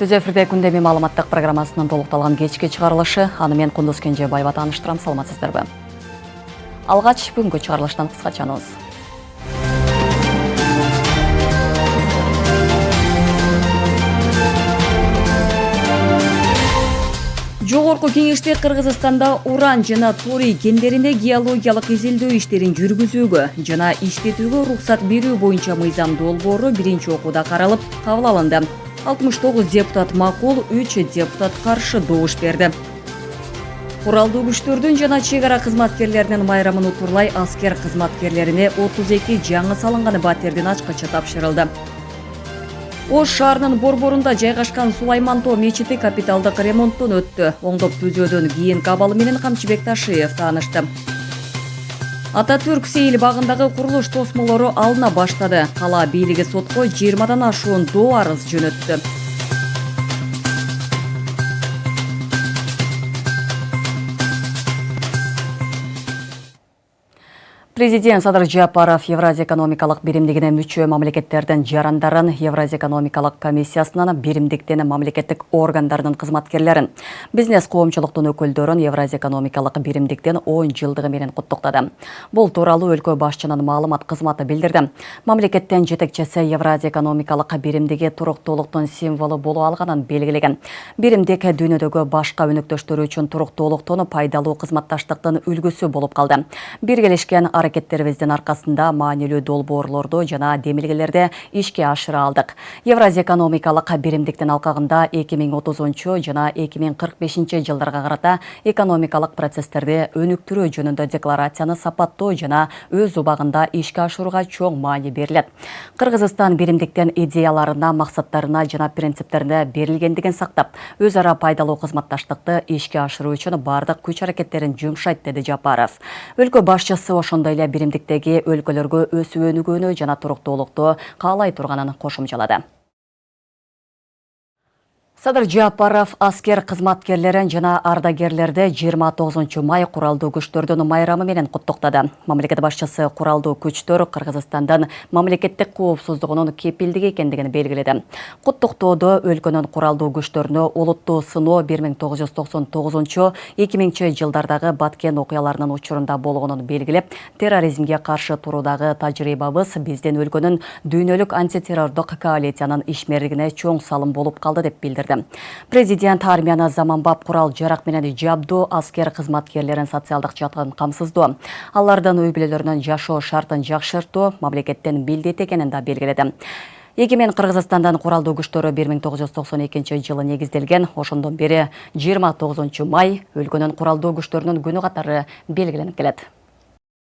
Түз эфирде күндеме маалыматтык программасынын толукталган кечки чыгарылышы. Аны мен Кундуз Кенжебаева тааныштырам. Саламатсыздарбы? Алгач бүгүнкү чыгарылыштан кыскача анонс. Жогорку кеңеште Кыргызстанда уран жана торий кендерине геологиялык изилдөө иштерин жүргүзүүгө жана иштетүүгө уруксат берүү боюнча мыйзам долбоору биринчи окууда каралып, кабыл алынды. 69 депутат макул, 3 депутат каршы добуш берди. Куралдуу күчтөрдүн жана чек ара кызматкерлеринин майрамын утурлай аскер кызматкерлерине 32 жаңы салынган батирдин ачкычы тапшырылды. Ош шаарынын борборунда жайгашкан Сулаймантоо мечити капиталдык ремонттон өттү. Оңдоп түзөөдөн кийин кабалы менен Камчыбек Ташиев таанышты. Ататүрк Сейил багындагы курулуш тосмолору алына баштады. Кала бийлиги сотко 20дан ашуун доо арыз жөнөттү. Президент Садыр Жапаров Евразия экономикалык биримдигине мүчө мамлекеттердин жарандарын Евразия экономикалык комиссиясынын биримдиктен мамлекеттик органдарынын кызматкерлерин, бизнес коомчулуктун өкүлдөрүн Евразия экономикалык биримдиктен 10 жылдыгы менен куттуктады. Бул тууралуу өлкө башчынын маалымат кызматы билдирди. Мамлекеттен жетекчиси Евразия экономикалык биримдиги туруктуулуктун символу боло алганын белгилеген. Биримдик дүйнөдөгү башка өнөктөштөр үчүн туруктуулуктун пайдалуу кызматташтыктын үлгүсү болуп калды. Биргелешкен аракеттерибиздин аркасында маанилүү долбоорлорду жана демилгелерди ишке ашыра алдык. Евразия экономикалык биримдиктин алкагында 2030 жана 2045 жылдарга карата экономикалык процесстерди өнүктүрүү жөнүндө декларацияны сапаттоо жана өз убагында ишке ашырууга чоң маани берилет. Кыргызстан биримдиктен идеяларына, максаттарына жана принциптерине берилгендигин сактап, өз ара пайдалуу кызматташтыкты ишке ашыруу үчүн бардык күч аракеттерин жумшайт, деди Жапаров. Өлкө башчысы ошондой биримдиктеги өлкөлөргө өсүү өнүгүүнү жана туруктуулукту каалай турганын кошумчалады. Садыр Жапаров аскер кызматкерлерин жана ардагерлерди 29 май куралдуу күчтөрдүн майрамы менен куттуктады. Мамлекет башчысы куралдуу күчтөр Кыргызстандан мамлекеттик коопсуздугунун кепилдиги экендигин белгиледи. Куттуктоодо өлкөнүн куралдуу күчтөрүнө олуттуу сыноо 1999-2000 жылдардагы Баткен окуяларынын учурунда болгонун белгилеп, терроризмге каршы туруудагы тажрыйбабыз биздин өлкөнүн дүйнөлүк антитеррордук коалициянын ишмерлигине чоң салым болуп калды деп билдирди. Президент армияны заманбап курал жарак менен жабдуу, аскер кызматкерлерин социалдык жактан камсыздоо, алардын үй-бүлөлөрүнүн жашоо шартын жакшыртуу мамлекеттен милдет экенин да белгиледи. Эгемен Кыргызстандан куралдуу күчтөрү 1992 жылы негизделген. Ошондон бери 29 май өлкөнүн куралдуу күчтөрүнүн күнү катары белгиленип келет.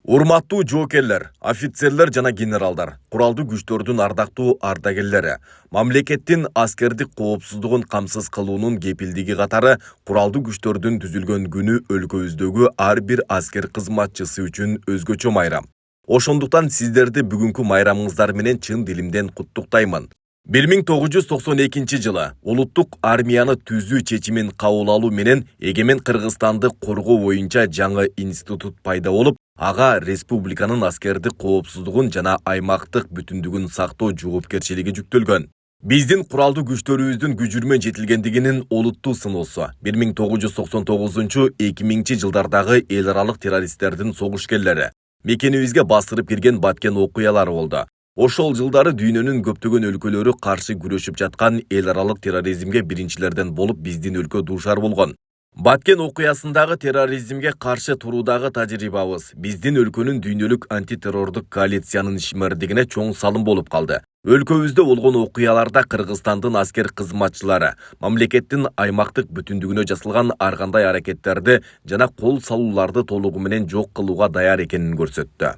Урматтуу жоокерлер, офицерлер жана генералдар, куралдуу күчтөрдүн ардактуу ардагерлери, мамлекеттин аскердик коопсуздугун камсыз кылуунун кепилдиги катары куралдуу күчтөрдүн түзүлгөн күнү өлкөбүздөгү ар бир аскер кызматчысы үчүн өзгөчө майрам. Ошондуктан сиздерди бүгүнкү майрамыңыздар менен чын дилимден куттуктаймын. 1992 жылы улуттук армияны түзүү чечимин кабыл алуу менен эгемен Кыргызстанды коргоо боюнча жаңы институт пайда болуп, ага республиканын аскердик коопсуздугун жана аймактык бүтүндүгүн сактоо жоопкерчилиги жүктөлгөн. Биздин куралдуу күчтөрүбүздүн күжүрмө жетилгендигинин олуттуу сыноосу 1999-2000 жылдардагы эл аралык террористтердин согушкерлери мекенибизге бастырып кирген Баткен окуялары болду. Ошол жылдары дүйнөнүн көптөгөн өлкөлөрү каршы күрөшүп жаткан эл аралык терроризмге биринчилерден болуп биздин өлкө дуушар болгон. Баткен окуясындагы терроризмге каршы туруудагы тажрыйбабыз биздин өлкөнүн дүйнөлүк антитеррордук коалициянын ишмердигине чоң салым болуп калды. Өлкөбүздө болгон окуяларда Кыргызстандын аскер кызматчылары мамлекеттин аймактык бүтүндүгүнө жасалган ар кандай аракеттерди жана кол салууларды толугу менен жок кылууга даяр экенин көрсөттү.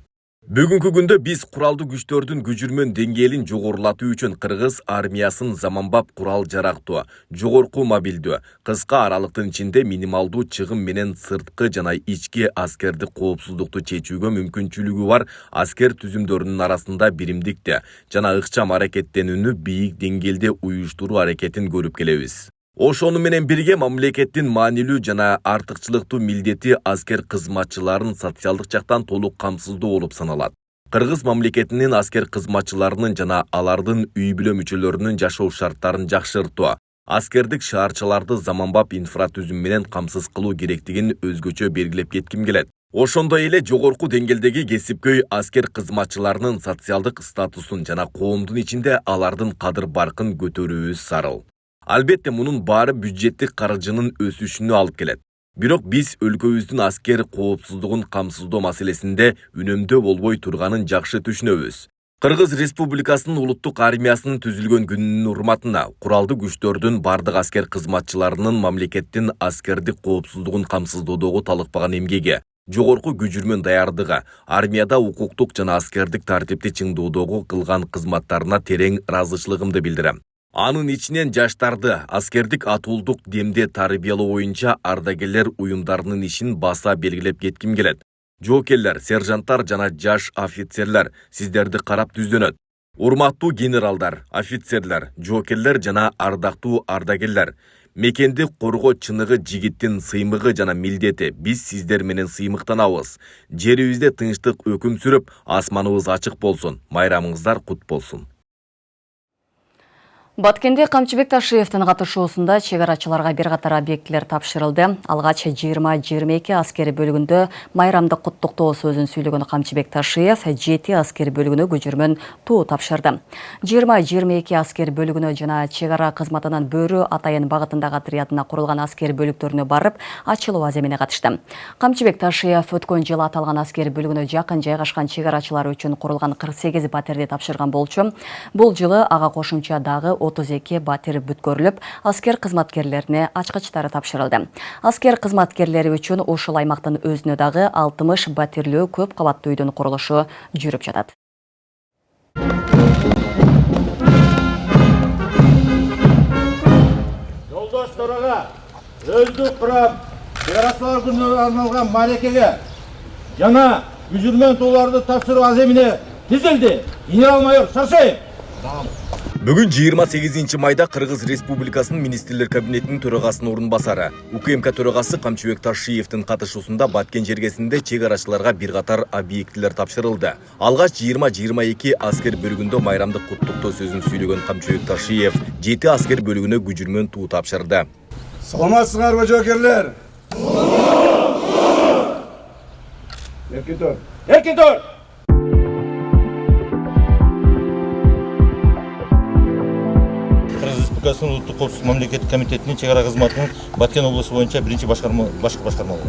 Бүгүнкү күндө биз куралдуу күчтөрдүн күжүрмөн деңгээлин жогорулатуу үчүн Кыргыз армиясын заманбап курал жарактуу, жогорку мобилдүү, кыска аралыктын ичинде минималдуу чыгым менен сырткы жана ички аскердик коопсуздукту чечүүгө мүмкүнчүлүгү бар аскер түзүмдөрүнүн арасында биримдикти жана ыкчам аракеттенүүнү бийик деңгээлде уюштуруу аракетин көрүп келебиз. Ошону менен бирге мамлекеттин маанилүү жана артыкчылыктуу милдети аскер кызматчыларын социалдык жактан толук камсыздоо болуп саналат. Кыргыз мамлекетинин аскер кызматчыларынын жана алардын үй-бүлө мүчөлөрүнүн жашоо шарттарын жакшыртуу, Аскердик шаарчыларды заманбап инфратүзүм менен камсыз кылуу керектигин өзгөчө белгилеп кетким келет. Ошондой эле жогорку деңгээлдеги кесипкөй аскер кызматчыларынын социалдык статусун жана коомдун ичинде алардын кадыр баркын көтөрүүбүз зарыл. Албетте мунун баары бюджеттик каржынын өсүшүнө алып келет. Бирок биз өлкөбүздүн аскер коопсуздугун камсыздоо маселесинде үнөмдөө болбой турганын жакшы түшүнөбүз. Кыргыз Республикасынын улуттук армиясынын түзүлгөн күнүнүн урматына куралдуу күчтөрдүн бардык аскер кызматчыларынын мамлекеттин аскердик коопсуздугун камсыздоодогу талыкпаган эмгеги, жогорку күжүрмөн даярдыгы, армияда укуктук жана аскердик тартипти чыңдоодогу кылган кызматтарына терең ыраазычылыгымды билдирем. Анын ичинен жаштарды аскердик атуулдук демде тарбиялоо боюнча ардагерлер уюмдарынын ишин баса белгилеп кетким келет. Жоокерлер, сержанттар жана жаш офицерлер сиздерди карап түздөнөт. Урматтуу генералдар, офицерлер, жоокерлер жана ардактуу ардагерлер. Мекенди коргоо чыныгы жигиттин сыймыгы жана милдети. Биз сиздер менен сыймыктанабыз. Жерибизде тынчтык өкүм сүрүп, асманыбыз ачык болсун. Майрамыңыздар кут болсун. Баткенде Камчыбек Ташиевдин катышуусунда чегарачыларга бир катар объектилер тапшырылды. Алгач 20-22 аскери бөлүгүндө майрамдык куттуктоо сөзүн сүйлөгөн Камчыбек Ташиев 7 аскери бөлүгүнө көчүрмөн туу тапшырды. 20-22 аскери бөлүгүнө жана чегара кызматынын Бөрү Атайын багытындагы отрядына курулган аскери бөлүктөрүнө барып, ачылуу аземине катышты. Камчыбек Ташиев өткөн жылы аталган аскери бөлүгүнө жакын жайгашкан чегарачылар үчүн курулган 48 батирди тапшырган болчу. Бул жылы ага кошумча дагы 32 батир бүткөрүлүп, аскер кызматкерлерине ачкычтары тапшырылды. Аскер кызматкерлери үчүн ушул аймактын өзүнө дагы 60 батирлүү көп кабаттуу үйдүн курулушу жүрүп жатат. Жолдошторго өздүк курап, чегарачылар күнүнө арналган маекеге жана күжүрмөн тууларды тапшыруу аземине тизилди. Генерал-майор Шаршеев. Бүгүн 28 майда Кыргыз Республикасынын министрлер кабинетинин төрагасынын орун басары, УКМК төрагасы Камчыбек Ташиевдин катышуусунда Баткен жергесинде чегарачыларга бир катар объектилер тапшырылды. Алгач 20-22 аскер бөлүгүндө майрамдык куттуктоо сөзүн сүйлөгөн Камчыбек Ташиев 7 аскер бөлүгүнө күжүрмөн туу тапшырды. Саламатсыңарбы жоокерлер? Эркин тор. Республикасынын улуттук коопсуздук мамлекеттик комитетинин чегара кызматынын Баткен облусу боюнча биринчи башкарма болду.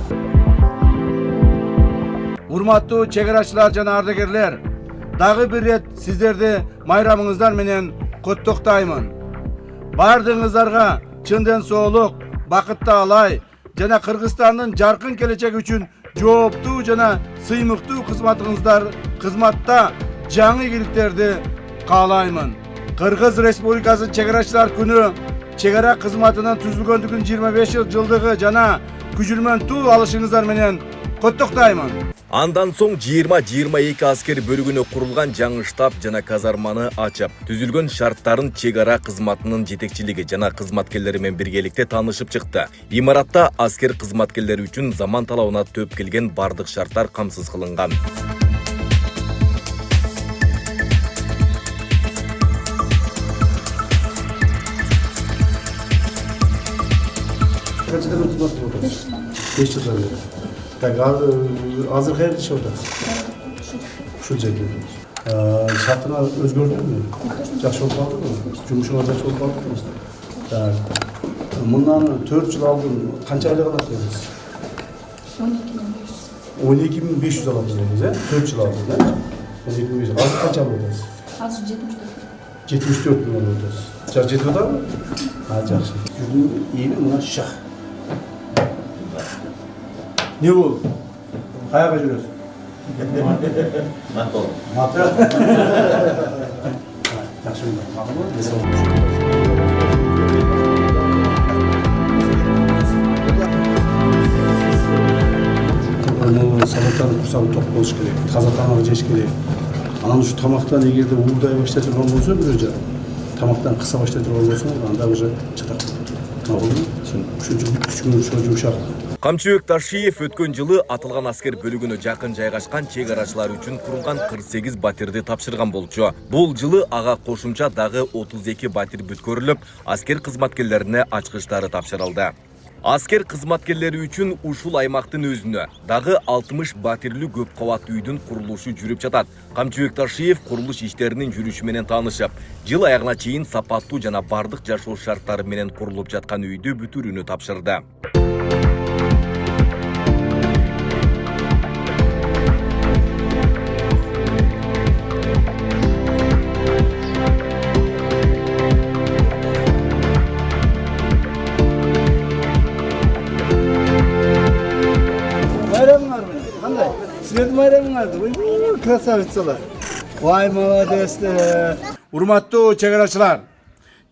Урматтуу чегарачылар жана ардагерлер, дагы бир рет сиздерди майрамыңыздар менен куттуктаймын. Бардыгыңыздарга чындын соолук, бакыттаалай жана Кыргызстандын жаркын келечеги үчүн жооптуу жана сыймыктуу кызматта жаңы ийгиликтерди каалаймын. Кыргыз Республикасы чегарачылар күнү чегара кызматынын түзүлгөндүгүнүн 25 жылдыгы жана күжүрмөн туу алышыңыздар менен куттуктаймын. Андан соң 20-22 аскер бөлүгүнө курулган жаңы штаб жана казарманы ачып, түзүлгөн шарттарын чегара кызматынын жетекчилиги жана кызматкерлери менен биргеликте таанышып чыкты. Имаратта аскер кызматкерлери үчүн заман талабына төп келген бардык шарттар камсыз кылынган. Beş yıldan beri. Так, азыр кайерде иштеп атасыз? Ушул жерде. Шартына өзгөрдүңүзбү? Жакшы болуп калдыбы? Жумушуңар жакшы болуп калдыбы? Так. Мындан 4 жыл алдын канча айлык аласыз? 12.500 аласыз dediniz, he? 4 жыл алдын, he? 12.500. Азыр канча алып атасыз? Азыр 74. 74 миң алып атасыз. Жак жетип атабы? Жакшы. Жүрдүң ийби мына шах. Ne oldu? Kaya kaçırıyorsun? Mat oldu. Mat. Yaxşı oldu. Nesi olmuş? Salatanın kursağı tok boluş gerek. Taza tamak jeş gerek. Anam şu tamaktan egerde uğurday başta turgan bolsa bir önce tamaktan kısa başta turgan bolsa anda уже çatak. Tamam mı? Şu küçük yumuşak. Камчыбек Ташиев өткөн жылы атылган аскер бөлүгүнө жакын жайгашкан чек арачылар үчүн курулган 48 батирди тапшырган болчу. Бул жылы ага кошумча дагы 32 батир бүткөрүлүп, аскер кызматкерлерине ачкычтары тапшырылды. Аскер кызматкерлери үчүн ушул аймактын өзүнө дагы 60 батирлүү көп кабаттуу үйдүн курулушу жүрүп жатат. Камчыбек Ташиев курулуш иштеринин жүрүшү менен таанышып, жыл аягына чейин сапаттуу жана бардык жашоо шарттары менен курулуп жаткан үйдү бүтүрүүнү тапшырды. Sizlerдің майрамыңарды, красавицалар. Vay молодецтер. Урматтуу чегарачылар,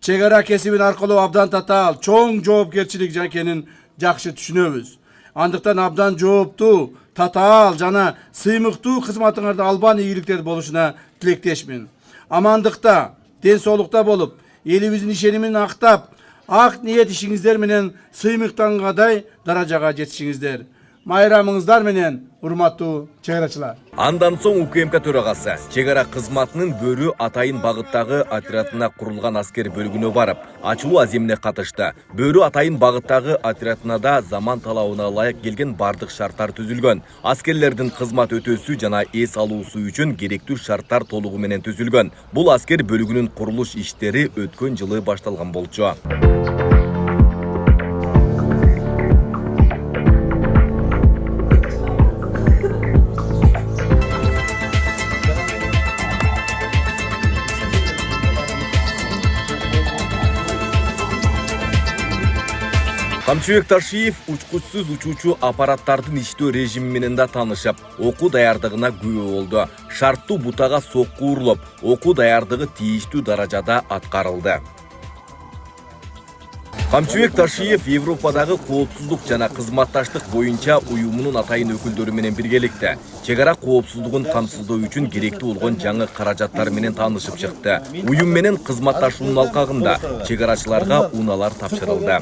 чегара кесибин аркылуу абдан татаал, чоң жоопкерчилик экенин жакшы түшүнөбүз. Андыктан абдан жооптуу, татаал жана сыймыктуу кызматыңарда албан ийгиликтер болушуна тилектешмин. Амандыкта, ден соолукта болуп, элибиздин ишенимин актап, ак ниет ишиңиздер менен сыймыктангадай даражага жетишиңиздер. Майрамыңыздар менен урматтуу чегарачылар. Андан соң УКМК төрагасы чегара кызматынын Бөрү Атайын багыттагы отрядына курулган аскер бөлүгүнө барып, ачылуу аземине катышты. Бөрү Атайын багыттагы отрядына да заман талабына ылайык келген бардык шарттар түзүлгөн. Аскерлердин кызмат өтөсү жана эс алуусу үчүн керектүү шарттар толугу менен түзүлгөн. Бул аскер бөлүгүнүн курулуш иштери өткөн жылы башталган болчу. Камчыбек Ташиев учкучсуз учуучу аппараттардын иштөө режими менен да таанышып, окуу даярдыгына күбө болду. Шарттуу бутага сокку урулуп, окуу даярдыгы тийиштүү даражада аткарылды. Камчыбек Ташиев Европадагы коопсуздук жана кызматташтык боюнча уюмунун атайын өкүлдөрү менен биргеликте чегара коопсуздугун камсыздоо үчүн керектүү болгон жаңы каражаттар менен таанышып чыкты. Уюм менен кызматташуунун алкагында чегарачыларга унаалар тапшырылды.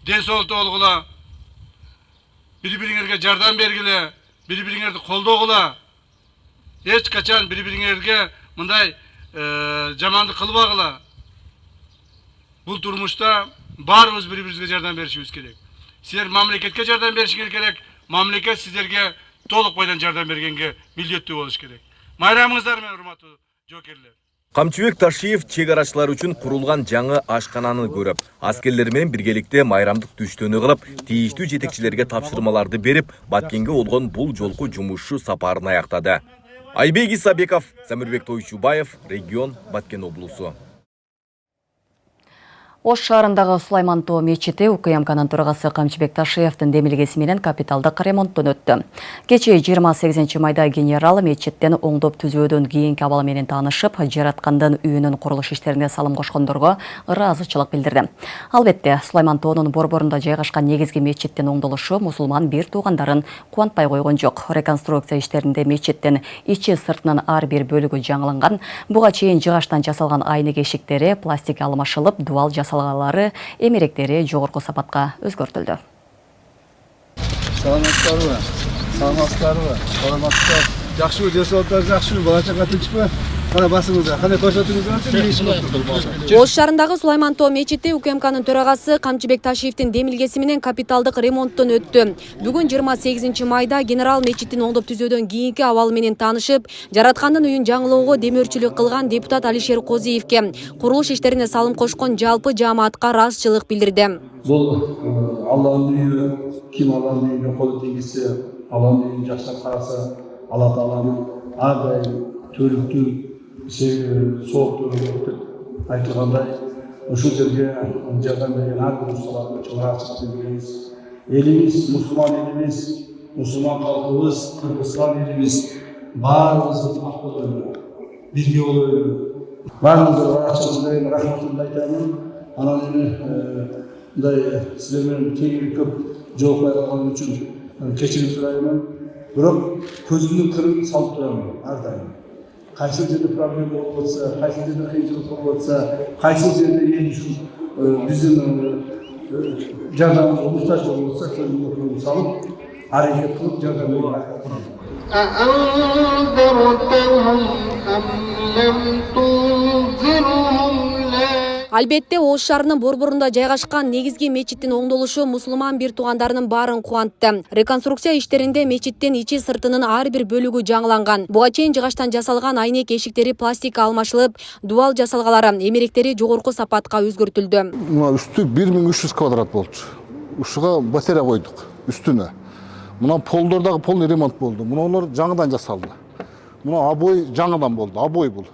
Ден соолукта болгула, бири-бириңерге жардам бергиле, бири-бириңерди колдогула. Эч качан бири-бириңерге мындай жамандык кылбагыла. Бул турмушта баарыбыз бири-бирибизге жардам беришибиз керек. Силер мамлекетке жардам беришиңер керек, мамлекет сиздерге толук бойдон жардам бергенге милдеттүү болуш керек. Майрамыңыздар менен урматтуу жоокерлер. Камчыбек Ташиев чегарачылар үчүн курулган жаңы ашкананы көрүп, аскерлер менен биргеликте майрамдык түштөнү кылып, тийиштүү жетекчилерге тапшырмаларды берип, Баткенге болгон бул жолку жумушу сапарын аяктады. Айбек Исабеков, Самирбек Тойчубаев, регион, Баткен облусу. Ош шаарындагы Сулайман Тоо мечити УКМКнын төрагасы Камчыбек Ташиевдин демилгеси менен капиталдык ремонттон өттү. Кечээ 28 майда генерал мечиттен оңдоп түзөөдөн кийинки абалы менен таанышып, жараткандын үйүнүн курулуш иштерине салым кошкондорго ыраазычылык билдирди. Албетте, Сулайман Тоонун борборунда жайгашкан негизги мечиттин оңдолушу мусулман бир туугандарын кубантпай койгон жок. Реконструкция иштеринде мечиттин ичи сыртынын ар бир бөлүгү жаңыланган. Буга чейин жыгачтан жасалган айнек эшиктери пластик алмашылып, дуал салгалары, эмеректери жогорку сапатка өзгөртүлдү. Саламатсыздарбы? Саламатсыздарбы? Саламатсыздар. Жакшыбы, жашооңуздар жакшыбы? Бала-чага тынчпы? Кана басыңыздар. Кандай көрсөтүңүздөр? Ош шаарындагы Сулайман Тоо мечити УКМКнын төрагасы Камчыбек Ташиевдин демилгеси менен капиталдык ремонттон өттү. Бүгүн 28 майда генерал мечиттин оңдоп түзөөдөн кийинки абалы менен таанышып, жараткандын үйүн жаңылоого демөөрчүлүк кылган депутат Алишер Козиевке курулуш иштерине салым кошкон жалпы жааматка ыраазычылык билдирди. Бул Алланын үйү, ким Алланын үйүнө колу тийгизсе, Алланын үйүн жакшылап караса, Алла Тааланын ар дайым төлүктүү сооктуу айтылгандай, ушул жерге жардам берген ар бир усталарга чоң рахмат билдиребиз. Элибиз, мусулман элибиз, мусулман калкыбыз, Кыргызстан элибиз баарыбыздын ак болойлу, бирге болойлу. Баарыңыздарга рахматымды айтамын. Анан мындай силер менен кеңири көп жолукпай калган үчүн кечирим сураймын. Бирок көзүмдүн кырын салып турамын ар дайым. Kaysi жерде проблема болып жатса, kaysi жерде қиыншылық болып жатса, kaysi жерде ел үшін біздің жардамымызға мұқтаж болып жатса, көңіл салып, әрекет қылып жардам беруге. أأنذرتهم أم لم تنذرهم لا Албетте Ош шаарынын борборунда жайгашкан негизги мечиттин оңдолушу мусулман бир туугандарынын баарын кубантты. Реконструкция иштеринде мечиттин ичи сыртынын ар бир бөлүгү жаңыланган. Буга чейин жыгачтан жасалган айнек эшиктери пластикка алмашылып, дубал жасалгалары, эмеректери жогорку сапатка өзгөртүлдү. Üstü 1300 kvadrat boldu. Ушуга батарея койдук üstüne. Мына полдордагы полный ремонт болду. Муналар жаңыдан жасалды. Мына обой жаңыдан болду. Обой бул.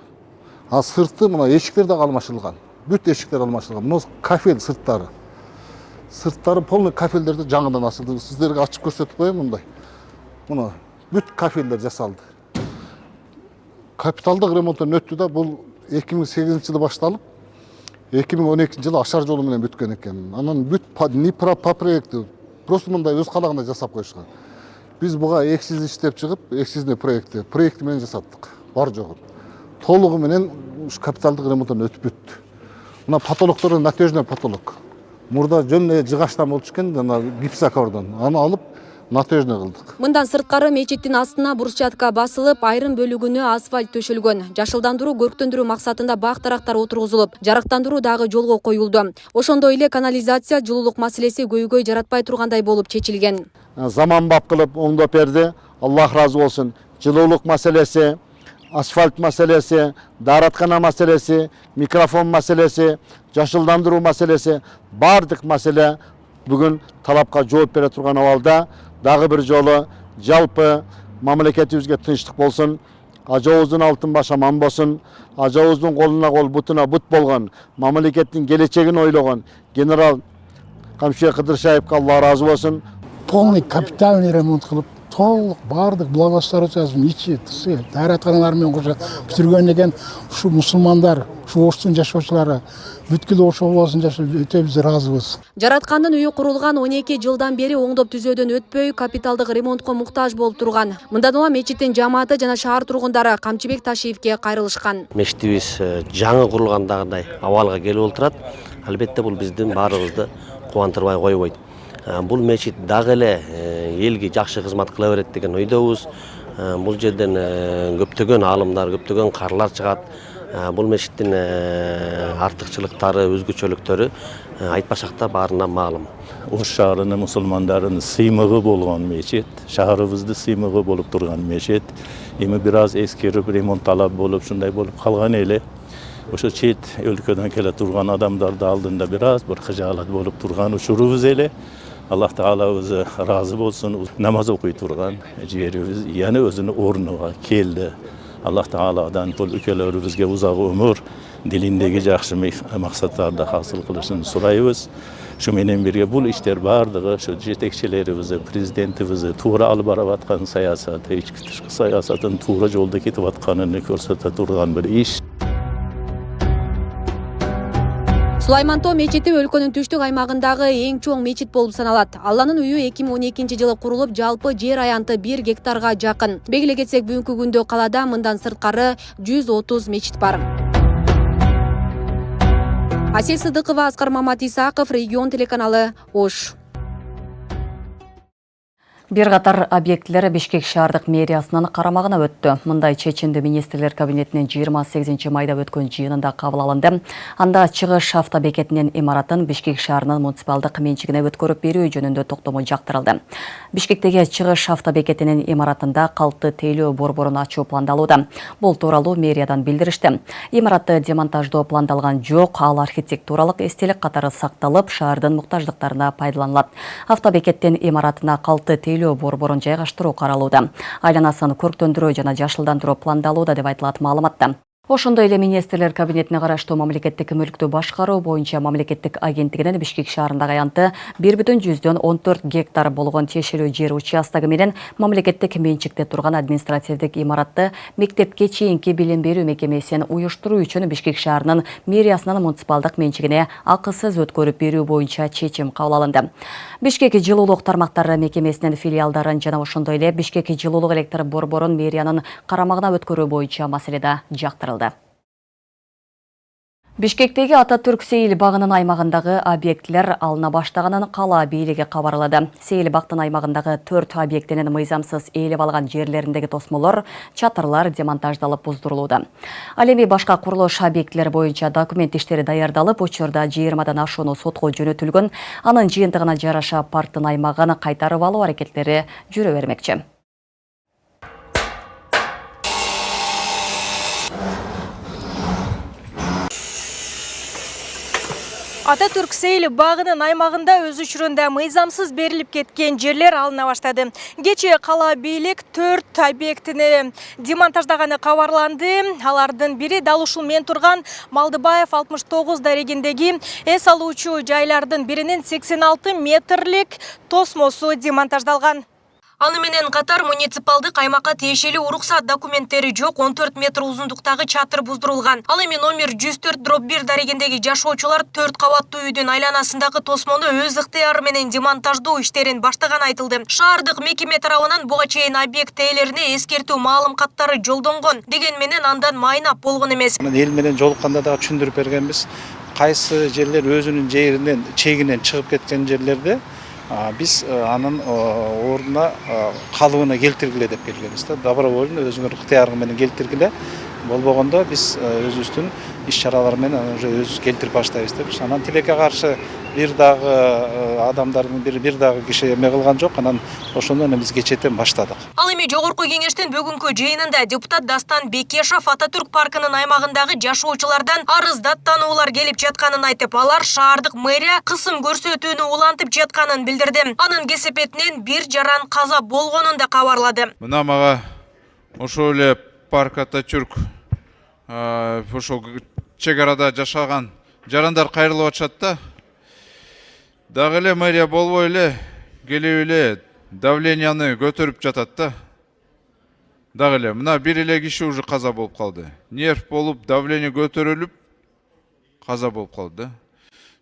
А сырты мына эшиктер да алмашылган. Бүт эшиктер алмашылган. Мына кафель сырттары. Сырттары полный кафелдерди жаңыдан асылды. Сиздерге ачып көрсөтүп коеюн мындай. Мына бүт кафелдер жасалды. Капиталдык ремонттон өттү да бул 2008-жылы башталып 2012-жылы Ашар жолу менен бүткөн экен. Анан бүт по проекту просто мындай өз калагында жасап коюшкан. Биз буга эксиз иштеп чыгып, эксизный проекти менен жасаттык. Бар жогу. Толугу менен капиталдык ремонттон өтүп бүттү. Мына потолоктору надежный потолок. Мурда жөн жыгачтан болчу экен, гипсокордон. Аны алып надежный кылдык. Мындан сырткары мечиттин астына брусчатка басылып, айрым бөлүгүнө асфальт төшөлгөн. Жашылдандыруу, көрктөндүрүү максатында бак-дарактар отургузулуп, жарыктандыруу дагы жолго коюлду. Ошондой эле канализация, жылуулук маселеси көйгөй жаратпай тургандай болуп чечилген. Заманбап кылып оңдоп берди. Аллах разы болсун. Жылуулук маселеси, асфальт маселеси, даараткана маселеси, микрофон маселеси, жашылдандыруу маселеси, бардык маселе бүгүн талапка жооп бере турган абалда. Дагы бир жолу жалпы мамлекетибизге тынчтык болсун, ажабыздын алтын баш аман болсун, ажабыздын колуна кол, бутуна бут болгон, мамлекеттин келечегин ойлогон генерал Камшия Кыдыршаевке Алла разы болсун. Полный капитальный ремонт кылып, толук бардык благоустроить жасап, ичи, тышы, дааратканалар менен кошо бүтүргөн экен. Ушу мусулмандар, ушу Оштун жашоочулары бүткүл Ош облусун жашап өтө биз ыраазыбыз. Жараткандын үйү курулган 12 жылдан бери оңдоп түзөөдөн өтпөй, капиталдык ремонтко муктаж болуп турган. Мындан улам мечиттин жамааты жана шаар тургундары Камчыбек Ташиевке кайрылышкан. Мечитибиз жаңы курулгандагыдай абалга келип отурат. Албетте бул биздин баарыбызды кубандырбай койбойт. Бул мечит дагы эле элге жакшы кызмат кыла берет деген ойдобуз. Бул жерден көптөгөн аалымдар, көптөгөн карлар чыгат. Бул мечиттин артыкчылыктары, өзгөчөлүктөрү айтпасак да баарына маалым. Ош шаарынын мусулмандарынын сыймыгы болгон мечит, шаарыбызды сыймыгы болуп турган мечит. Эми бир аз эскерип, ремонт талап болуп, ушундай болуп калган эле. Ошо чет өлкөдөн келе турган адамдарды алдында бир аз бир кыжаалат болуп турган учурубуз эле. Аллах Таала өзү разы болсун. Намаз окуй турган жерибиз яны өзүнүн орнуна келди. Аллах Taala'dan bul ülkelerimizge uzak ömür, dilindeki жақсы maqsadlarda hasıl kılışını sorayız. Şu menen birge bul işler bardığı, şu jetekçilerimizi, prezidentimizi tuğra alıp aravatkan sayasatı, içki tışkı sayasatın tuğra yolda ketip atkanını körsete turgan bir iş. Сулаймантоо мечити өлкөнүн түштүк аймагындагы эң чоң мечит болуп саналат. Алланын үйү 2012-жылы курулуп, жалпы жер аянты 1 гектарга жакын. Белгилей кетсек, бүгүнкү күндө калада мындан сырткары 130 мечит бар. Асел Сыдыкова, Аскар Мамат-Исаков, Регион телеканалы, Ош. Бир катар объектилер Бишкек шаардык мэриясынын карамагына өттү. Мындай чечимди министрлер кабинетинин 28 майда өткөн жыйынында кабыл алынды. Анда чыгыш автобекетинин имаратын Бишкек шаарынын муниципалдык менчигине өткөрүп берүү жөнүндө токтому жактырылды. Бишкектеги чыгыш автобекетинин имаратында калты тейлөө борборун ачуу пландалууда. Бул тууралуу мэриядан билдиришти. Имаратты демонтаждоо пландалган жок, ал архитектуралык эстелик катары сакталып, шаардын муктаждыктарына пайдаланылат. Автобекеттин имаратына калты тейлөө борборун жайгаштыруу каралууда. Айланасын көрктөндүрүү жана жашылдандыруу пландалууда деп айтылат маалыматта. Ошондой эле министрлер кабинетине караштуу мамлекеттик мүлктү башкаруу боюнча мамлекеттик агенттигинин Бишкек шаарындагы аянты 1,14 гектар болгон тиешелүү жер участогу менен мамлекеттик менчикте турган административдик имаратты мектепке чейинки билим берүү мекемесин уюштуруу үчүн Бишкек шаарынын мэриясынын муниципалдык менчигине акысыз өткөрүп берүү боюнча чечим кабыл алынды. Бишкек жылуулук тармактары мекемесинин филиалдарын жана ошондой эле Бишкек жылуулук электр борборун мэриянын карамагына өткөрүү боюнча маселе да жактырылды. Бишкектеги Ататүрк Сейил багынын аймагындагы объектилер алына баштаганын кала бийлиги кабарлады. Сейил бактын аймагындагы 4 объектинин мыйзамсыз ээлеп алган жерлериндеги тосмолор, чатырлар демонтаждалып буздурулууда. Ал эми башка курулуш объектилери боюнча документ иштери даярдалып, учурда 20 ашууну сотко жөнөтүлгөн. Анын жыйынтыгына жараша парктын аймагын кайтарып алуу аракеттери жүрө бермекчи. Ататүрк Сейил багынын аймагында өз учурунда мыйзамсыз берилип кеткен жерлер алына баштады. Кечээ кала бийлик 4 объектини демонтаждаганы кабарланды. Алардын бири дал ушул мен турган Малдыбаев 69 дарегиндеги эс алуучу жайлардын биринин 86 метрлик тосмосу демонтаждалган. Аны менен катар муниципалдык аймакка тиешелүү уруксат документтери жок 14 метр узундуктагы чатыр буздурулган. Ал эми номер 104/1 дарегиндеги жашоочулар 4 кабаттуу үйдүн айланасындагы тосмону өз ыктыяры менен демонтаждоо иштерин баштаганы айтылды. Шаардык мекеме тарабынан буга чейин объект ээлерине эскертүү маалым каттары жолдонгон. Деген менен андан майнап болгон эмес. Эл менен жолукканда да түшүндүрүп бергенбиз. Кайсы жерлер өзүнүн жеринен чегинен чыгып кеткен жерлерде biz anın oruna kalıbına keltirgile dep kelgenбиз. Добровольно өзүңөр ыктыяры менен келтиргиле. Болбогондо биз өз үстүн иш чаралар менен уже өз келтирип баштайбыз деп. Анан тилекке каршы бир дагы адамдардын бир дагы киши эме кылган жок. Анан ошондон биз кечетен баштадык. Ал эми жогорку кеңештин бүгүнкү жыйынында депутат Дастан Бекешев Ататүрк паркынын аймагындагы жашоочулардан арыз даттануулар келип жатканын айтып, алар шаардык мэрия кысым көрсөтүүнү улантып жатканын билдирди. Анын кесепетинен бир жаран каза болгонун да кабарлады. Мына мага ошол эле парк Ататүрк ошол чек арада жашаган жарандар кайрылып атышат да. Дагы эле мэрия болбой эле келип эле давленияны көтөрүп жатат да. Дагы эле мына бир эле киши уже каза болуп калды. Нерв болуп, давление көтөрүлүп каза болуп калды да.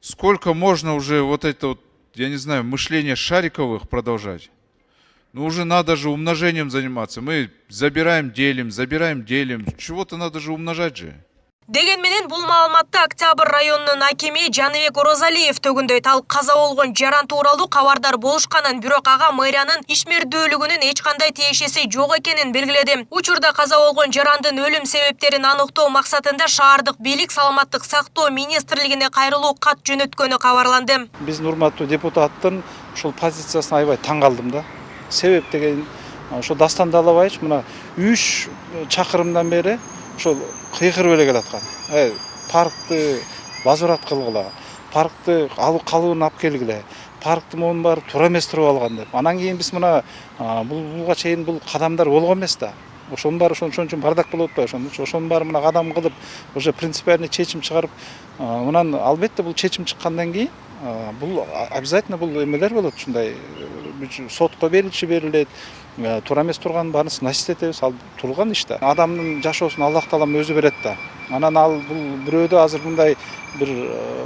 Сколько можно уже вот это вот, я не знаю, мышление Шариковых продолжать? Ну уже надо же умножением заниматься. Мы забираем, делим. Чего-то надо же умножать же. Деген менен бул маалыматты Октябрь районунун акими Жаныбек Орозалиев төгүндөйт. Ал каза болгон жаран тууралуу кабардар болушканын, бирок ага мэриянын ишмердүүлүгүнүн эч кандай тиешеси жок экенин белгиледи. Учурда каза болгон жарандын өлүм себептерин аныктоо максатында шаардык бийлик саламаттык сактоо министрлигине кайрылуу кат жөнөткөнү кабарланды. Биздин урматтуу депутаттын ушул позициясына аябай таң калдым да. Себеп деген ошо Дастан Далабаевич мына 3 чакырымдан бери ошол кыйкырып эле келаткан. Паркты возврат кылгыла, паркты калыбын алып келгиле, паркты монун баары туура эмес туруп алган деп. Анан кийин биз мына буга чейин бул кадамдар болгон эмес да. Ошонун баары ошон үчүн бардак болуп атпайбы? Ошонун баары мына кадам кылып, уже принципиальный чечим чыгарып, мынан албетте бул чечим чыккандан кийин бул обязательно бул эмелер болот, ушундай сотко берилет. Туура эмес турганын баарын сынашт этебиз. Ал турган иш да. Адамдын жашоосун Аллах Таалам өзү берет да. Анан ал бул бирөөдө азыр мындай бир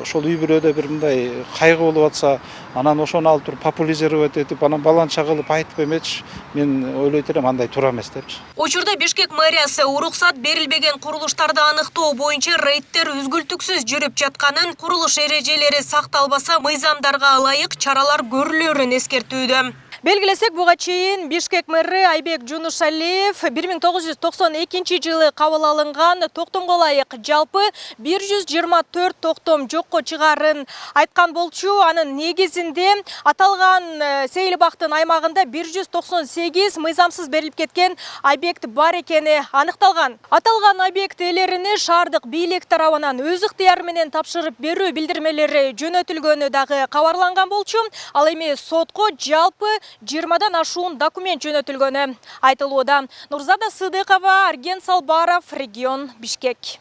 ошол үй бирөөдө бир мындай кайгы болуп атса, анан ошону алып туруп популяризировать этип, анан баланча кылып айтып эметиш, мен ойлойт элем андай туура эмес депчи. Учурда Бишкек мэриясы уруксат берилбеген курулуштарды аныктоо боюнча рейдтер үзгүлтүксүз жүрүп жатканын, курулуш эрежелери сакталбаса мыйзамдарга ылайык чаралар көрүлөрүн эскертүүдө. Белгилесек, буга чейин Бишкек мэри Айбек Жунушалиев 1992 жылы кабыл алынган токтомго ылайык жалпы 124 токтом жокко чыгарын айткан болчу. Анын негизинде аталган Сейил бактын аймагында 198 мыйзамсыз берилип кеткен объект бар экени аныкталган. Аталган объект ээлерине шаардык бийлик тарабынан өз ыктыяры менен тапшырып берүү билдирмелери жөнөтүлгөнү дагы кабарланган болчу. Ал эми сотко жалпы 20-дан ашуун документ жөнөтүлгөнү айтылууда. Нурзада Сыдыкова, Арген Салбаров, регион Бишкек.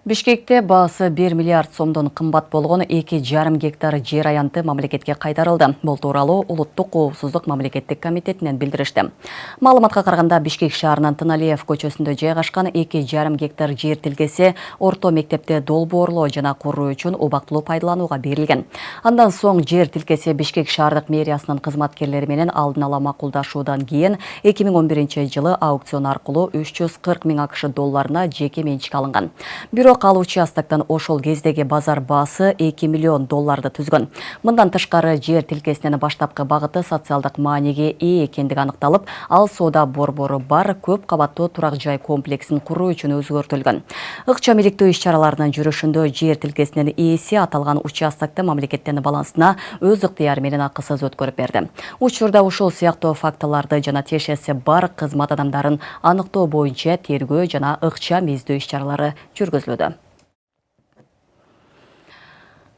Бишкекте баасы 1 миллиард сомдон кымбат болгон 2,5 гектар жер аянты мамлекетке кайтарылды. Бул тууралуу Улуттук коопсуздук мамлекеттик комитетинен билдиришти. Маалыматка караганда Бишкек шаарынын Тыналиев көчөсүндө жайгашкан 2,5 гектар жер тилкеси орто мектепте долбоорлоо жана куруу үчүн убактылуу пайдаланууга берилген. Андан соң жер тилкеси Бишкек шаардык мэриясынын кызматкерлери менен алдын ала макулдашуудан кийин 2011-жылы аукцион аркылуу 340 000 АКШ долларына жеке менчикке алынган. Бирок ал участоктон ошол кездеги базар баасы 2 миллион долларды түзгөн. Мындан тышкары жер тилкесинин баштапкы багыты социалдык мааниге ээ экендиги аныкталып, ал соода борбору бар көп кабаттуу турак жай комплексин куруу үчүн өзгөртүлгөн. Ыкчам иликтөө иш-чараларынын жүрүшүндө жер тилкесинин ээси аталган участокты мамлекеттин балансына өз ыктыяры менен акысыз өткөрүп берди. Учурда ушул сыяктуу фактыларды жана тиешеси бар кызмат адамдарын аныктоо боюнча тергөө жана ыкчам издөө иш-чаралары жүргүзүлүүдө.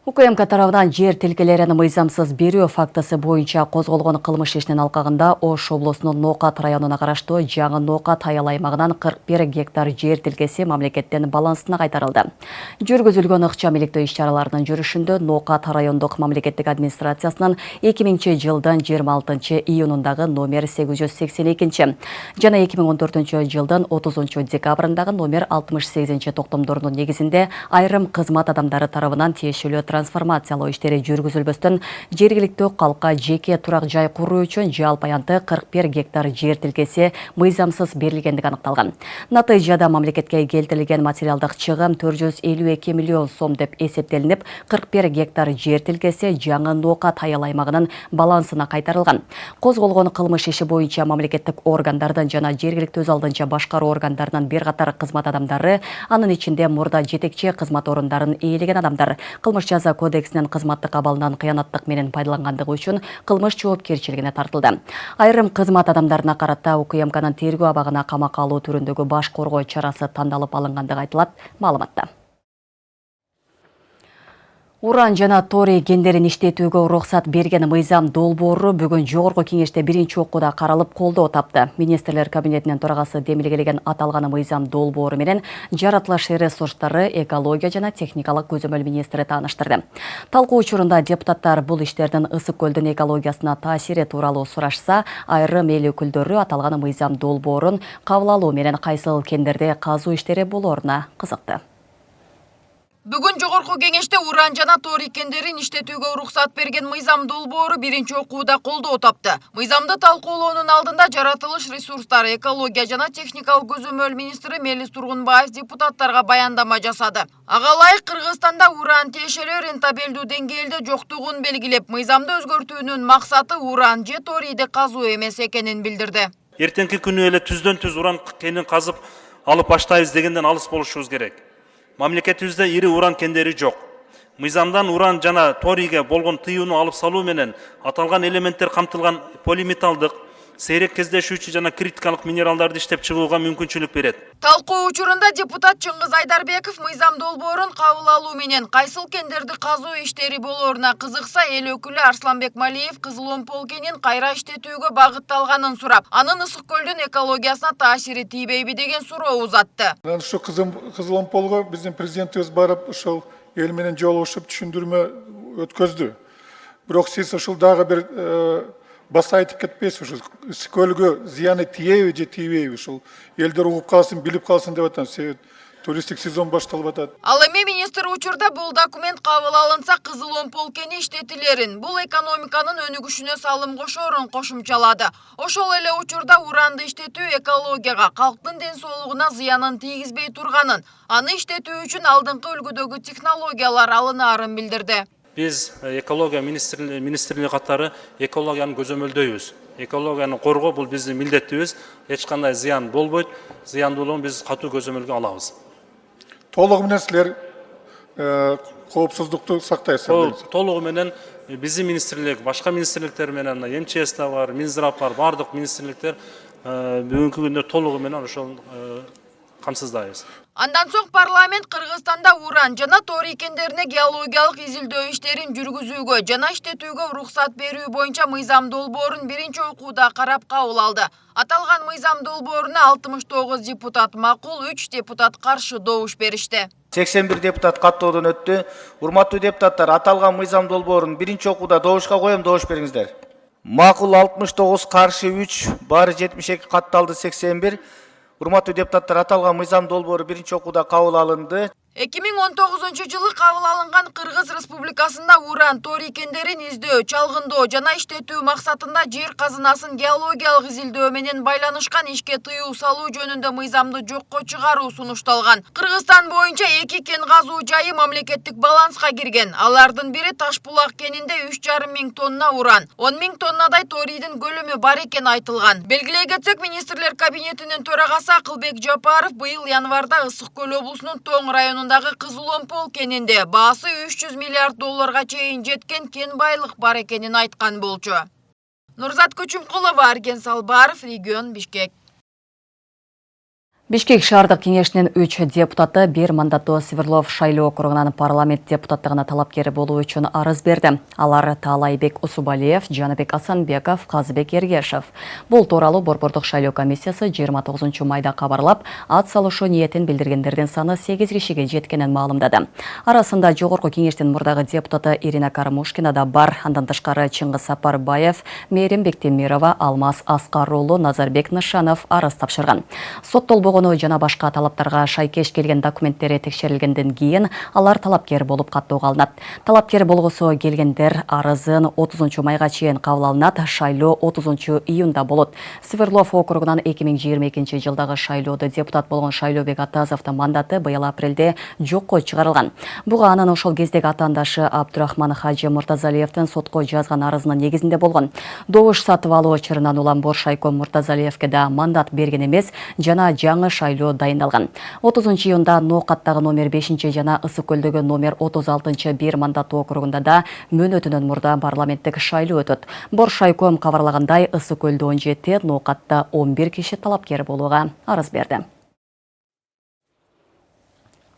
УКМК тарабынан жер тилкелерин мыйзамсыз берүү фактысы боюнча козголгон кылмыш ишинин алкагында Ош облусунун Ноокат районуна караштуу Жаңы Ноокат айыл аймагынан 41 гектар жер тилкеси мамлекеттин балансына кайтарылды. Жүргүзүлгөн ыкчам иликтөө иш-чараларынын жүрүшүндө Ноокат райондук мамлекеттик администрациясынын 2000-жылдын 26-июнундагы номер 882 жана 2014-жылдын 30-декабрындагы номер 68-токтомдорунун негизинде айрым кызмат адамдары тарабынан тиешелүү трансформациялоо иштери жүргүзүлбөстөн жергиликтүү калкка жеке турак жай куруу үчүн жалпы аянты 41 гектар жер тилкеси мыйзамсыз берилгендиги аныкталган. Натыйжада мамлекетке келтирилген материалдык чыгым 452 миллион сом деп эсептелинип, 41 гектар жер тилкеси Жаңы Ноокат айыл аймагынын балансына кайтарылган. Козголгон кылмыш иши боюнча мамлекеттик органдардын жана жергиликтүү өз алдынча башкаруу органдарынын бир катар кызмат адамдары, анын ичинде мурда жетекчи кызмат орундарын ээлеген адамдар кылмыш жаза кодексинин кызматтык абалынан кыянаттык менен пайдалангандыгы үчүн кылмыш жоопкерчилигине тартылды. Айрым кызмат адамдарына карата УКМКнын тергөө абагына камакка алуу түрүндөгү баш коргоо чарасы тандалып алынгандыгы айтылат маалыматта. Уран жана торий кендерин иштетүүгө уруксат берген мыйзам долбоору бүгүн жогорку кеңеште биринчи окууда каралып колдоо тапты. Министрлер кабинетинин төрагасы демилгелеген аталган мыйзам долбоору менен жаратылыш ресурстары, экология жана техникалык көзөмөл министри тааныштырды. Талкуу учурунда депутаттар бул иштердин Ысык көлдүн экологиясына таасири тууралуу сурашса, айрым эл өкүлдөрү аталган мыйзам долбоорун кабыл алуу менен кайсыл кендерде казуу иштери болоруна кызыкты. Бүгүн жогорку кеңеште уран жана торий кендерин иштетүүгө уруксат берген мыйзам долбоору биринчи окууда колдоо тапты. Мыйзамды талкуулоонун алдында жаратылыш ресурстары, экология жана техникалык көзөмөл министри Мелис Тургунбаев депутаттарга баяндама жасады. Ага ылайык Кыргызстанда уран тиешелүү рентабелдүү деңгээлде жоктугун белгилеп, мыйзамды өзгөртүүнүн максаты уран же торийди казуу эмес экенин билдирди. Эртеңки күнү эле түздөн түз уран кенин казып алып баштайбыз дегенден алыс болушубуз керек. Мамлекетибизде ири уран кендери жок. Мыйзамдан уран жана торийге болгон тыюуну алып салуу менен аталган элементтер камтылган полиметалдык, сейрек кездешүүчү жана критикалык минералдарды иштеп чыгууга мүмкүнчүлүк берет. Талкуу учурунда депутат Чыңгыз Айдарбеков мыйзам долбоорун кабыл алуу менен кайсыл кендерди казуу иштери болоруна кызыкса, эл өкүлү Арсланбек Малиев Кызыл Омпол кенин кайра иштетүүгө багытталганын сурап, анын Ысык көлдүн экологиясына таасири тийбейби деген суроо узатты. Ушу Кызыл Омполго биздин президентибиз барып, ошол эл менен жолугушуп түшүндүрмө өткөздү. Бирок сиз ушул дагы бир баса айтып кетпейсиз, ушул Ысык көлгө зыяны тиеби же тийбейби, ушул элдер угуп калсын, билип калсын деп атам. Туристик сезон башталып атат. Ал эми министр учурда бул документ кабыл алынса, Кызыл Омпол кени иштетилерин, бул экономиканын өнүгүшүнө салым кошоорун кошумчалады. Ошол эле учурда уранды иштетүү экологияга, калктын ден соолугуна зыянын тийгизбей турганын, аны иштетүү үчүн алдыңкы үлгүдөгү технологиялар алынаарын билдирди. Биз экология министрлиги катары экологияны көзөмөлдөйбүз. Экологияны коргоо бул биздин милдетибиз. Эч кандай зыян болбойт. Зыяндуулугун биз катуу көзөмөлгө алабыз. Толугу менен силер коопсуздукту сактайсыздар. Толугу менен биздин министрлик, башка министрликтер менен, МЧС да бар, Минздрав бар, бардык министрликтер бүгүнкү күндө толугу менен ошол камсыздайбыз. Андан соң парламент Кыргызстанда уран жана тори кендерине геологиялык изилдөө иштерин жүргүзүүгө жана иштетүүгө уруксат берүү боюнча мыйзам долбоорун биринчи окууда карап кабыл алды. Аталган мыйзам долбооруна 69 депутат макул, 3 депутат каршы добуш беришти. 81 депутат каттоодон өттү. Урматтуу депутаттар, аталган мыйзам долбоорун биринчи окууда добушка коем, добуш бериңиздер. Макул 69, каршы 3, баары 72, катталды 81. Урматтуу депутаттар, аталган мыйзам долбоору биринчи окууда кабыл алынды. 2019 жылы кабыл алынган Кыргыз Республикасында уран тори кендерин издөө, чалгындоо жана иштетүү максатында жер казынасын геологиялык изилдөө менен байланышкан ишке тыюу салуу жөнүндө мыйзамды жокко чыгаруу сунушталган. Кыргызстан боюнча 2 кен казуу жайы мамлекеттик баланска кирген. Алардын бири Ташбулак кенинде 3,5 миң тонна уран, 10 миң тоннадай торийдин көлөмү бар экен айтылган. Белгилей кетсек, министрлер кабинетинин төрагасы Акылбек Жапаров быйыл январда Ысык Көл облусунун Тоң районундагы Кызыломпол кенинде баасы 300 миллиард долларга чейин жеткен кен байлык бар экенин айткан болчу. Нурзат Көчүмкулова, Арген Салбаров, регион Бишкек. Бишкек шаардык кеңешинин 3 депутаты бир мандаттуу Свердлов шайлоо округунан парламент депутаттыгына талапкер болуу үчүн арыз берди. Алар Таалайбек Усубалиев, Жаныбек Асанбеков, Казыбек Ергешев. Бул тууралуу Борбордук шайлоо комиссиясы 29 майда кабарлап, ат салышуу ниетин билдиргендердин саны 8 кишиге жеткенин маалымдады. Арасында жогорку кеңештин мурдагы депутаты Ирина Карамушкина да бар. Андан тышкары Чыңгыз Сапарбаев, Мээрим Бектемирова, Алмаз Аскар уулу, Назарбек Нышанов арыз тапшырган. Соттолбогону жана башка талаптарга шайкеш келген документтери текшерилгенден кийин алар талапкер болуп каттоого алынат. Талапкер болгусу келгендер арызын 30 майга чейин кабыл алынат. Шайлоо 30 июнда болот. Свердлов округунан 2022 жылдагы шайлоодо депутат болгон Шайлообек Атазовдун мандаты быйыл апрелде жокко чыгарылган. Буга анын ошол кездеги атаандашы Абдурахман Хажы Муртазалиевдин сотко жазган арызынын негизинде болгон. Добуш сатып алуу чырынан улам Боршайком Муртазалиевке да мандат берген эмес жана жаңы шайлоо дайындалган. 30 июнда Ноокаттагы номер 5 жана Ысык Көлдөгү номер 36 бир мандаттуу округунда да мөөнөтүнөн мурда парламенттик шайлоо өтөт. Боршайком кабарлагандай, Ысык Көлдө 17, Ноокатта 11 киши талапкер болууга арыз берди.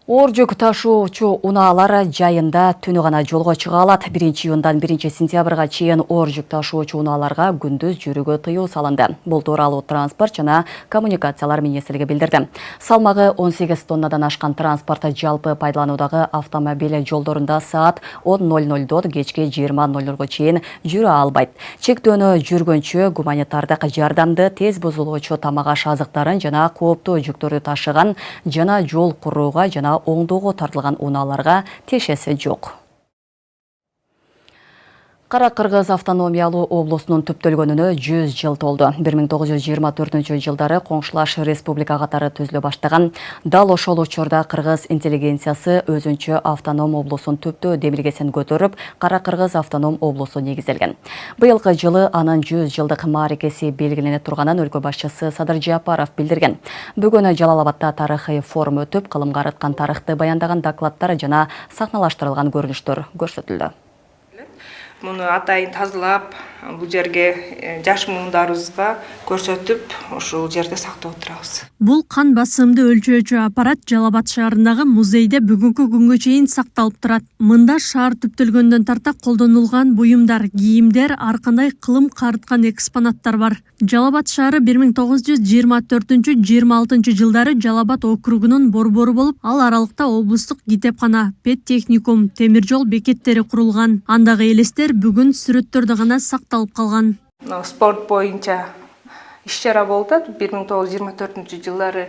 Оор жүк ташуучу унаалар жайында түнү гана жолго чыга алат. 1 июндан 1 сентябрга чейин оор жүк ташуучу унааларга күндүз жүрүүгө тыюу салынды. Бул тууралуу транспорт жана коммуникациялар министрлиги билдирди. Салмагы 18 тоннадан ашкан транспорт жалпы пайдалануудагы автомобиль жолдорунда саат 10:00дон кечки 20:00га чейин жүрө албайт. Чектөөнү жүргөнчө гуманитардык жардамды, тез бузулуучу тамак аш азыктарын жана кооптуу жүктөрдү ташыган жана жол курууга жана оңдоого тартылган унааларга тиешеси жок. Кара Кыргыз автономиялуу облусунун түптөлгөнүнө 100 жыл толду. 1924 жылдары коңшулаш республика катары түзүлө баштаган. Дал ошол учурда кыргыз интеллигенциясы өзүнчө автоном облусун түптөө демилгесин көтөрүп, Кара Кыргыз автоном облусу негизделген. Быйылкы жылы анын 100 жылдык мааракеси белгилене турганын өлкө башчысы Садыр Жапаров билдирген. Бүгүн Жалалабадда тарыхый форум өтүп, кылымга арыткан тарыхты баяндаган докладдар жана сахналаштырылган көрүнүштөр көрсөтүлдү. Муну атайын тазалап, бул жерге жаш муундарыбызга көрсөтүп, ошол жерде сактап отурабыз. Бул кан басымды өлчөөчү аппарат Жалалабад шаарындагы музейде бүгүнкү күнгө чейин сакталып турат. Мында шаар түптөлгөндөн тарта колдонулган буюмдар, кийимдер, ар кандай кылым карыткан экспонаттар бар. Жалалабад шаары 1924-26 жылдары Жалалабад округунун борбору болуп, ал аралыкта облустук китепкана, педтехникум, темир жол бекеттери курулган. Андагы элестер бүгүн сүрөттөрдө гана сакталып калган. Спорт боюнча иш-чара болуп атат 1924 жылдары.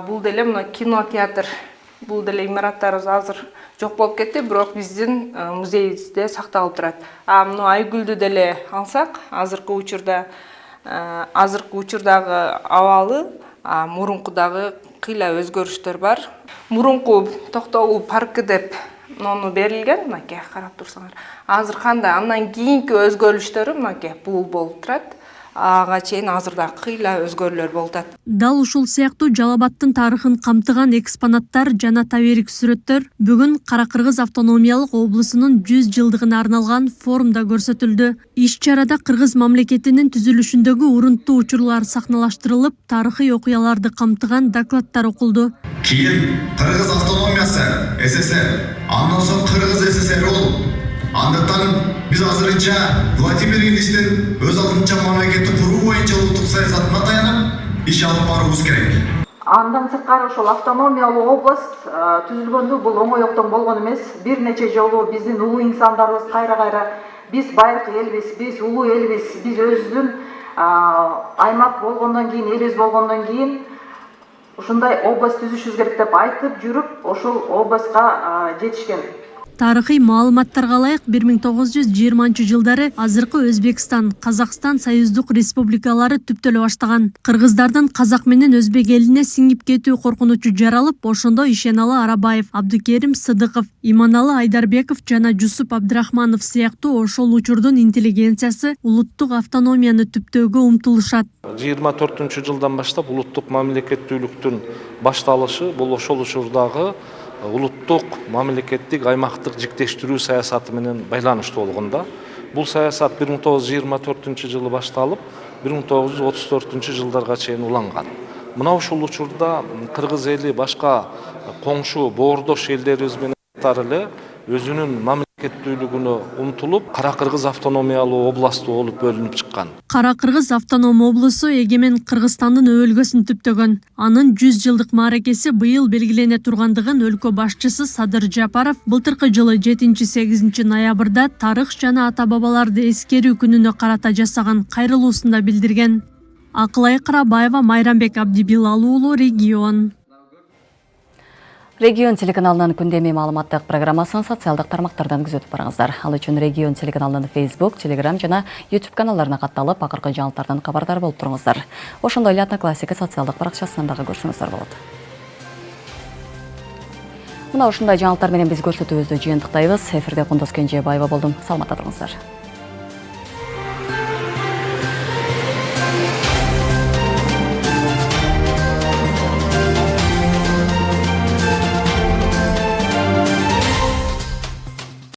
Бул деле мына кинотеатр, бул деле имараттарыбыз азыр жок болуп кетти, бирок биздин музейибизде сакталып турат. Мына Айгүлдү деле алсак, азыркы учурдагы абалы, мурункудагы кыйла өзгөрүштөр бар. Мурунку Токтогул паркы деп нону берилген, мынакей карап турсаңар. Азыр кандай, андан кийинки өзгөрүштөрү мынакей бул болуп турат. ага чейин азыр да кыйла өзгөрүүлөр болуп атат. Дал ушул сыяктуу Жалал-Абадтын тарыхын камтыган экспонаттар жана таберик сүрөттөр бүгүн Кара-Кыргыз автономиялык облусунун 100 жылдыгына арналган форумда көрсөтүлдү. Иш-чарада Кыргыз мамлекетинин түзүлүшүндөгү урунттуу учурлар сахналаштырылып, тарыхый окуяларды камтыган докладдар окулду. Кийин Кыргыз автономиясы СССР, андан соң Кыргыз СССР болуп, андыктан биз азырынча Владимир Ильичтин өз алдынча мамлекетти куруу боюнча улуттук саясатына таянып иш алып баруубуз керек. Андан сырткары ошол автономиялуу область түзүлгөндө бул оңой октон болгон эмес. Бир нече жолу биздин улуу инсандарыбыз кайра биз байыркы элбиз, биз улуу элбиз, биз өзүбүздүн аймак болгондон кийин, элибиз болгондон кийин ушундай область түзүшүбүз керек деп айтып жүрүп, ошол областка жетишкен. Тарыхый маалыматтарга ылайык 1920-жылдары азыркы Өзбекстан, Казакстан союздук республикалары түптөлө баштаган. Кыргыздардын казак менен өзбек элине сиңип кетүү коркунучу жаралып, ошондо Ишеналы Арабаев, Абдыкерим Сыдыков, Иманалы Айдарбеков жана Жусуп Абдрахманов сыяктуу ошол учурдун интеллигенциясы улуттук автономияны түптөөгө умтулушат. 24-жылдан баштап улуттук мамлекеттүүлүктүн башталышы бул ошол учурдагы улуттук мамлекеттик аймактык жиктештирүү саясаты менен байланыштуу болгондо. Бул саясат 1924-жылы башталып, 1934-жылдарга чейин уланган. Мына ушул учурда Кыргыз эли башка коңшу боордош элдерибиз менен катары эле өзүнүн мамлекеттүүлүгүнө умтулуп, Кара-Кыргыз автономиялуу областы болуп бөлүнүп чыккан. Кара-Кыргыз автоном облусу эгемен Кыргызстандын өлкөсүн түптөгөн. Анын 100 жылдык мааракеси быйыл белгилене тургандыгын өлкө башчысы Садыр Жапаров былтыркы жылы 7-8 ноябрда тарых жана ата-бабаларды эскерүү күнүнө карата жасаган кайрылуусунда билдирген. Акылай Карабаева, Майрамбек Абдибилал уулу, Регион. Регион телеканалынын күндеме маалыматтык программасын социалдык тармактардан күзөтүп барыңыздар. Ал үчүн Регион телеканалынын Facebook, Telegram жана YouTube каналдарына катталып, акыркы жаңылыктардан кабардар болуп туруңуздар. Ошондой эле Одноклассика социалдык баракчасынан дагы көрсөңүздөр болот. Мына ушундай жаңылыктар менен биз көрсөтүүбүздү жыйынтыктайбыз. Эфирде Кундуз Кенжебаева болдум. Саламатта туруңуздар.